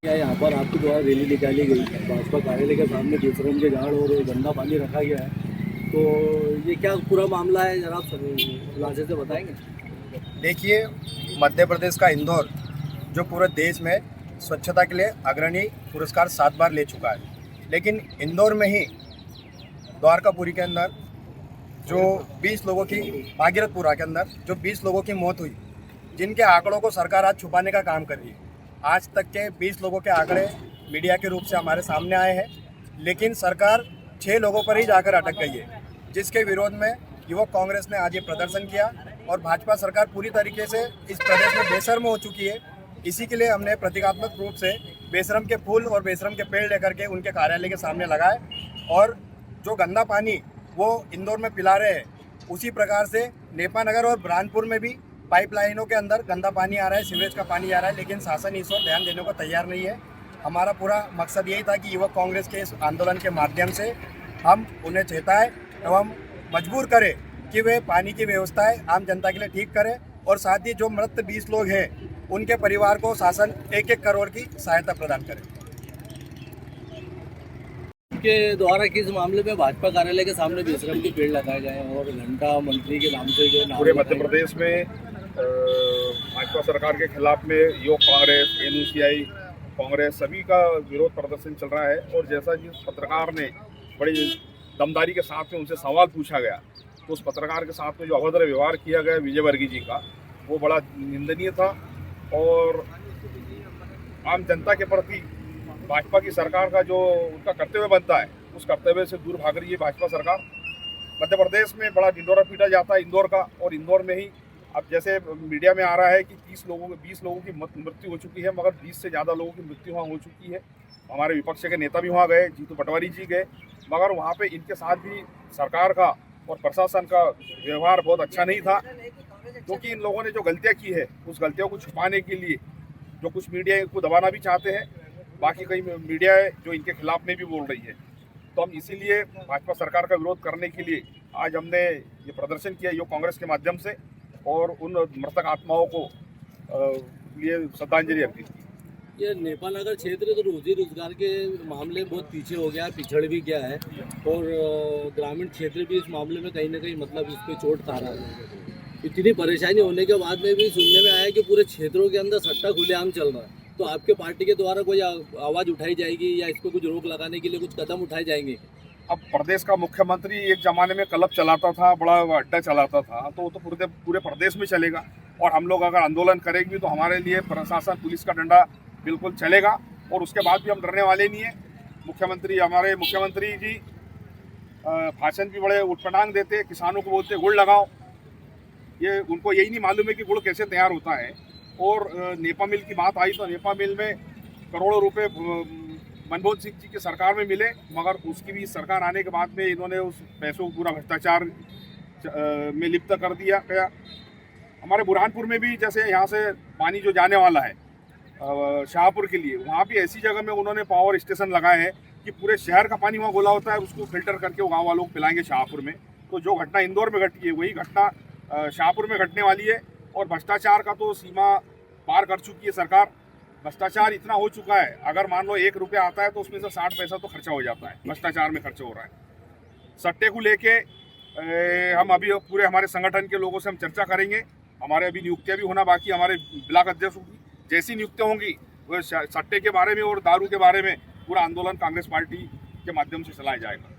क्या यहाँ पर आपके द्वारा रैली निकाली गई, भाजपा कार्यालय के सामने बेशरम के झाड़ और गंदा पानी रखा गया है, तो ये क्या पूरा मामला है, जरा आप खुलासे से बताएंगे। देखिए, मध्य प्रदेश का इंदौर जो पूरे देश में स्वच्छता के लिए अग्रणी पुरस्कार 7 बार ले चुका है, लेकिन इंदौर में ही द्वारकापुरी के अंदर जो 20 लोगों की भागीरथपुरा के अंदर जो 20 लोगों की मौत हुई, जिनके आंकड़ों को सरकार आज छुपाने का काम कर रही है। आज तक के 20 लोगों के आंकड़े मीडिया के रूप से हमारे सामने आए हैं, लेकिन सरकार 6 लोगों पर ही जाकर अटक गई है, जिसके विरोध में युवक कांग्रेस ने आज ये प्रदर्शन किया और भाजपा सरकार पूरी तरीके से इस प्रदेश में बेशर्म हो चुकी है। इसी के लिए हमने प्रतीकात्मक रूप से बेशरम के फूल और बेशरम के पेड़ लेकर के उनके कार्यालय के सामने लगाए, और जो गंदा पानी वो इंदौर में पिला रहे हैं, उसी प्रकार से नेपानगर और बुरहानपुर में भी पाइपलाइनों के अंदर गंदा पानी आ रहा है, सीवरेज का पानी आ रहा है, लेकिन शासन इस ओर ध्यान देने को तैयार नहीं है। हमारा पूरा मकसद यही था कि युवक कांग्रेस के इस आंदोलन के माध्यम से हम उन्हें चेताएं एवं मजबूर करें कि वे पानी की व्यवस्थाएं आम जनता के लिए ठीक करें, और साथ ही जो मृत 20 लोग हैं उनके परिवार को शासन 1-1 करोड़ की सहायता प्रदान करे। के द्वारा किस मामले में भाजपा कार्यालय के सामने बेशरम के पेड़ लगाए गए हैं और घंटा मंत्री के नाम से जो पूरे मध्य प्रदेश में भाजपा सरकार के खिलाफ में युवक कांग्रेस, एनयूसीआई कांग्रेस सभी का विरोध प्रदर्शन चल रहा है। और जैसा जिस पत्रकार ने बड़ी दमदारी के साथ में उनसे सवाल पूछा गया, तो उस पत्रकार के साथ में जो अभद्र व्यवहार किया गया विजय वर्गीय जी का, वो बड़ा निंदनीय था। और आम जनता के प्रति भाजपा की सरकार का जो उनका कर्तव्य बनता है, उस कर्तव्य से दूर भाग रही है भाजपा सरकार। मध्य प्रदेश में बड़ा ढिंढोरा पीटा जाता है इंदौर का, और इंदौर में ही अब जैसे मीडिया में आ रहा है कि 20 लोगों की मृत्यु हो चुकी है, मगर 20 से ज़्यादा लोगों की मृत्यु वहाँ हो चुकी है। हमारे विपक्ष के नेता भी वहाँ गए, जीतू पटवारी जी गए, मगर वहाँ पे इनके साथ भी सरकार का और प्रशासन का व्यवहार बहुत अच्छा नहीं था, क्योंकि इन लोगों ने जो गलतियाँ की है उस गलतियों को छुपाने के लिए जो कुछ मीडिया को दबाना भी चाहते हैं, बाकी कई मीडिया है जो इनके खिलाफ में भी बोल रही है। तो हम इसीलिए भाजपा सरकार का विरोध करने के लिए आज हमने ये प्रदर्शन किया युवक कांग्रेस के माध्यम से, और उन मृतक आत्माओं को लिए श्रद्धांजलि अर्पित की। ये नेपानगर क्षेत्र तो रोजी रोजगार के मामले बहुत पीछे हो गया, पिछड़ भी गया है, और ग्रामीण क्षेत्र भी इस मामले में कहीं ना कहीं मतलब इस पर चोट खा रहा है। इतनी परेशानी होने के बाद में भी सुनने में आया कि पूरे क्षेत्रों के अंदर सट्टा खुलेआम चल रहा है, तो आपके पार्टी के द्वारा कोई आवाज़ उठाई जाएगी या इस पर कुछ रोक लगाने के लिए कुछ कदम उठाए जाएंगे? अब प्रदेश का मुख्यमंत्री एक ज़माने में क्लब चलाता था, बड़ा अड्डा चलाता था, तो वो तो पूरे प्रदेश में चलेगा। और हम लोग अगर आंदोलन करेंगे तो हमारे लिए प्रशासन, पुलिस का डंडा बिल्कुल चलेगा, और उसके बाद भी हम डरने वाले नहीं हैं। हमारे मुख्यमंत्री जी भाषण भी बड़े उठपटांग देते, किसानों को बोलते गुड़ लगाओ, ये उनको यही नहीं मालूम है कि गुड़ कैसे तैयार होता है। और नेपा मिल की बात आई तो नेपा मिल में करोड़ों रुपए मनमोहन सिंह जी की सरकार में मिले, मगर उसकी भी सरकार आने के बाद में इन्होंने उस पैसों को पूरा भ्रष्टाचार में लिप्त कर दिया गया। हमारे बुरहानपुर में भी जैसे यहाँ से पानी जो जाने वाला है शाहपुर के लिए, वहाँ भी ऐसी जगह में उन्होंने पावर स्टेशन लगाए हैं कि पूरे शहर का पानी वहाँ गोला होता है, उसको फिल्टर करके वो गाँव वालों को पिलाएंगे शाहपुर में। तो जो घटना इंदौर में घटी है वही घटना शाहपुर में घटने वाली है। और भ्रष्टाचार का तो सीमा पार कर चुकी है सरकार। भ्रष्टाचार इतना हो चुका है, अगर मान लो 1 रुपया आता है तो उसमें से 60 पैसा तो खर्चा हो जाता है, भ्रष्टाचार में खर्चा हो रहा है। सट्टे को लेके हम अभी पूरे हमारे संगठन के लोगों से हम चर्चा करेंगे। हमारे अभी नियुक्तियां भी होना बाकी, हमारे ब्लॉक अध्यक्षों की जैसी नियुक्तियां होंगी वो सट्टे के बारे में और दारू के बारे में पूरा आंदोलन कांग्रेस पार्टी के माध्यम से चलाया जाएगा।